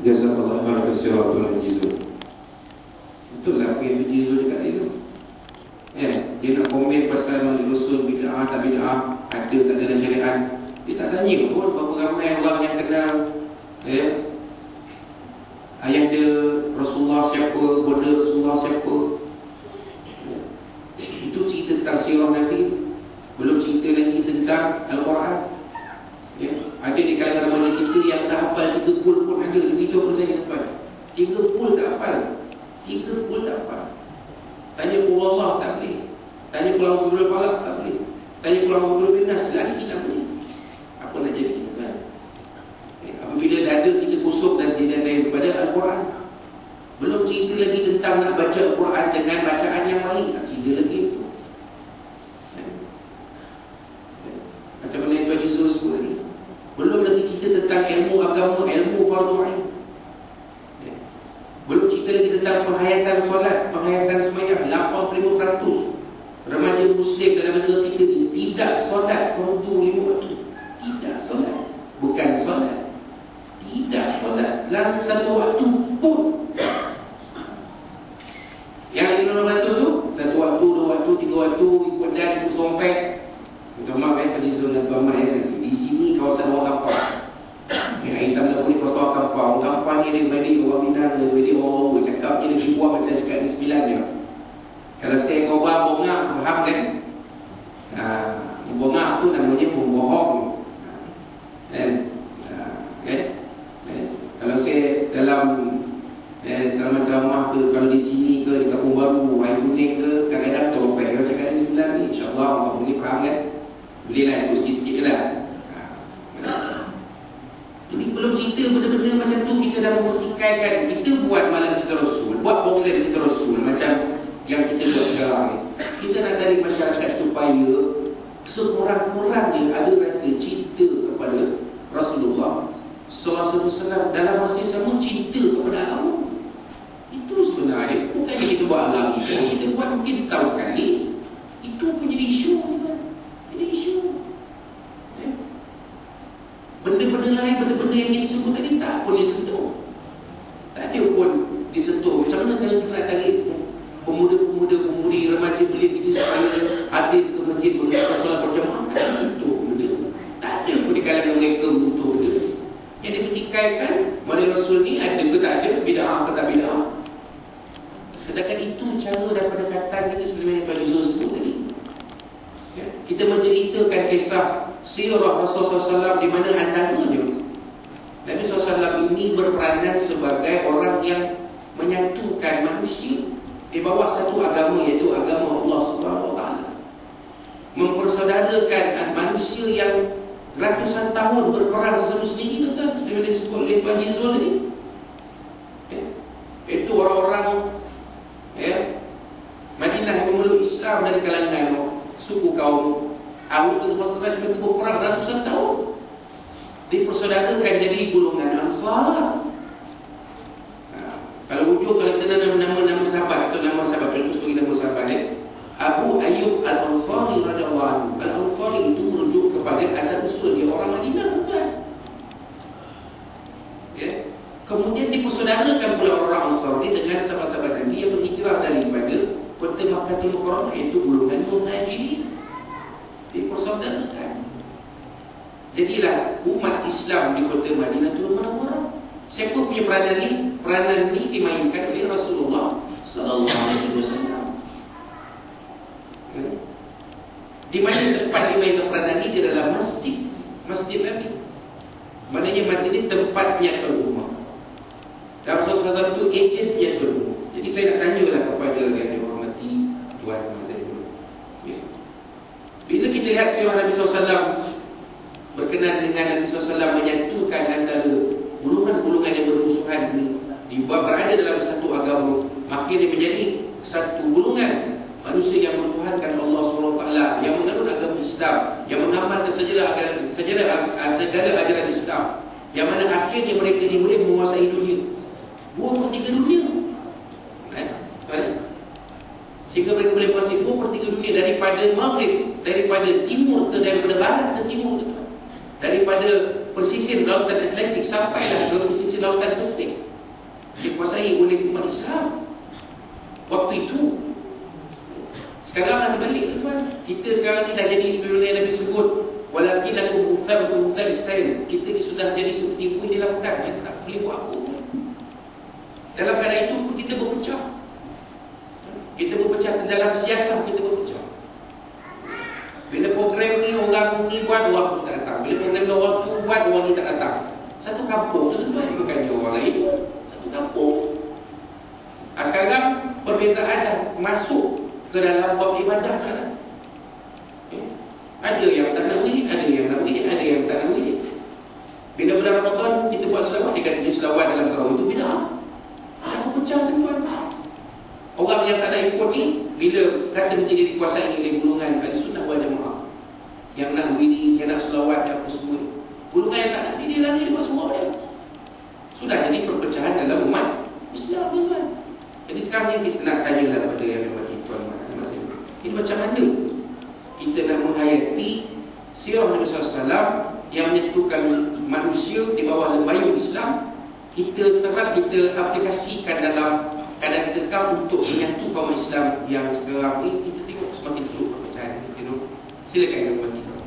Jazakallah khairan katsiran Tuan Haji Zul. Betul lah apa yang Haji Zul cakap itu. Dia nak komen pasal Maulid Rasul bid'ah tak bid'ah, ada tak ada dalam syariat. Dia tak tanya pun berapa ramai orang yang kenal ayah dia Rasulullah siapa, bonda Rasulullah siapa. Itu cerita tentang sirah Nabi. Belum cerita lagi tentang Al-Quran. Ada di kalangan remaja kita yang tak hafal 3 pul pun ada. 30% hafal 3 pul tak hafal 3 pul tak hafal. Tanya Qul Allah tak boleh. Tanya Qul A'udzu Falaq tak boleh. Tanya Qul A'udzu Binnas lagi tak boleh. Apa nak jadi kan? Apabila dada kita kosong dan tidak daripada Al-Quran. Belum cerita lagi tentang nak baca Al-Quran dengan bacaan yang baik. Tak cerita lagi itu. Macam mana yang Tuan Yesus sebut tadi. Belum lagi cerita tentang ilmu agama, ilmu fardu ain. Belum cerita lagi tentang penghayatan solat, penghayatan sembahyang. 85% remaja Muslim dalam negara kita ini tidak solat fardu 5 waktu. Tidak solat. Bukan solat. Tidak solat dalam 1 waktu pun. Yang 5 waktu tu 1 waktu, 2 waktu, 3 waktu, ikut dan ikut sompek. Minta maaf Tuan Zul dan Tuan Mat di sini kawasan orang kampung. Yang hitam tak boleh kawasan orang kampung. Orang kampung ni dia orang Minang, dia orang cakap dia lagi buat macam cakap di 9 je. Kalau saya korban bongak, faham kan? Bongak tu namanya pembohong. Kalau saya dalam ceramah-ceramah ke, kalau di sini ke, di Kampung Baru, Wahai Kuning ke, kadang-kadang tolong orang cakap di 9 ni, insyaAllah orang boleh faham kan? Boleh lah, ikut sikit-sikit je lah. Jadi belum cerita benda-benda macam tu, kita dah mempertikaikan. Kita buat malam cerita Rasul, buat program cerita Rasul macam yang kita buat sekarang ni. Kita nak tarik masyarakat supaya sekurang-kurangnya ada rasa cinta kepada Rasulullah SAW dalam masa yang sama cinta kepada agama. Itu sebenarnya bukannya kita buat alam itu, kita buat mungkin setahun sekali. Itu pun jadi isu kan? Jadi isu. Benda-benda lain, benda-benda yang kita sebut tadi tak pun disentuh. Tak ada pun disentuh. Macam mana kalau kita nak tarik pemuda-pemudi remaja belia kita supaya hadir ke masjid mengerjakan solat berjamaah, tak disentuh benda. Tak ada pun di kalangan mereka untuk benda. Yang dipertikaikan Maulid Rasul ni ada ke tak ada, bid'ah ke tak bid'ah. Sedangkan itu cara dan pendekatan kita sebenarnya Tuan Yesus sebut tadi. Kita menceritakan kisah sirah Rasulullah SAW di mana antaranya Nabi SAW ini berperanan sebagai orang yang menyatukan manusia di bawah satu agama, iaitu agama Allah SWT. Mempersaudarakan manusia yang ratusan tahun berperang sesama sendiri, tuan, seperti yang disebut oleh Tuan Yesus tadi. Itu orang-orang Madinah yang memeluk Islam dari kalangan suku kaum Aus dan Khazraj, mereka berperang ratusan tahun. Dipersaudarakan jadi golongan Ansar. Kalau wujud, kalau kita nama sahabat atau nama sahabat, itu sebagai nama sahabat Abu Ayyub Al-Ansari radhiyallahu anhu. Al-Ansari itu merujuk kepada asal usul dia orang Madinah, bukan? Kemudian dipersaudarakan pula orang Ansari dengan sahabat-sahabat Nabi yang berhijrah daripada kota Makkahul Mukarramah, iaitu golongan Muhajirin. Dipersaudarakan. Jadilah umat Islam di kota Madinah itu orang-orang. Siapa punya peranan ni? Peranan ni dimainkan oleh Rasulullah sallallahu alaihi wasallam. Di mana tempat dimainkan peranan ni? Di dalam masjid Nabi. Maknanya masjid ni tempatnya tuan rumah. Dan Rasulullah itu agentnya tuan rumah. Jadi saya nak tanyalah kepada yang dihormati Tuan Mazhar. Bila kita lihat sirah Nabi SAW berkenaan dengan Nabi SAW menyatukan antara golongan-golongan yang bermusuhan ini, berada dalam satu agama, akhirnya menjadi satu golongan manusia yang bertuhankan Allah SWT, yang menganut agama Islam, yang mengamalkan segala ajaran Islam, yang mana akhirnya mereka ini boleh menguasai dunia, 2/3 dunia. Sehingga mereka boleh menguasai 2/3 dunia, daripada Maghrib, daripada timur ke, daripada barat ke timur ke, daripada pesisir lautan Atlantik sampailah ke pesisir lautan Pasifik. dikuasai oleh umat Islam waktu itu. Sekarang nak balik tuan. Kita sekarang ni dah jadi sebenarnya yang Nabi sebut, walakin aku muthar Israel. Kita ni sudah jadi seperti buih di lautan yang tak boleh buat apa. Dalam keadaan itu pun kita berpecah. Kita berpecah dalam siasat, kita berpecah. Bila program ni orang ni buat, orang pun tak datang. Bila program orang tu buat, orang ni tak datang. Satu kampung tu tuan, bukannya orang lain. Satu kampung. Sekarang perbezaan dah masuk ke dalam bab ibadah kan? Ada yang tak nak wirid, ada yang nak wirid, ada yang tak nak wirid. Bila bulan Ramadan kita buat selawat, dia kata dia selawat dalam tarawih itu bid'ah. Apa pecah tuan? Orang yang tak nak ikut ni, bila kata mesti dia dikuasai oleh golongan ahli sunnah wal jamaah, yang nak wirid, yang nak selawat dan apa semua, golongan yang tak nak dia lari dia buat semua dia. Sudah jadi perpecahan dalam umat Islam tuan. Jadi sekarang ni kita nak tanyalah kepada yang bermati tuan masing-masing. Ini macam mana kita nak menghayati sirah Nabi SAW yang menyatukan manusia di bawah lembayung Islam. Kita serap, kita aplikasikan dalam keadaan kita sekarang untuk menyatu kaum Islam yang sekarang ni kita tengok semakin teruk perpecahan. Silakan yang bermati tuan.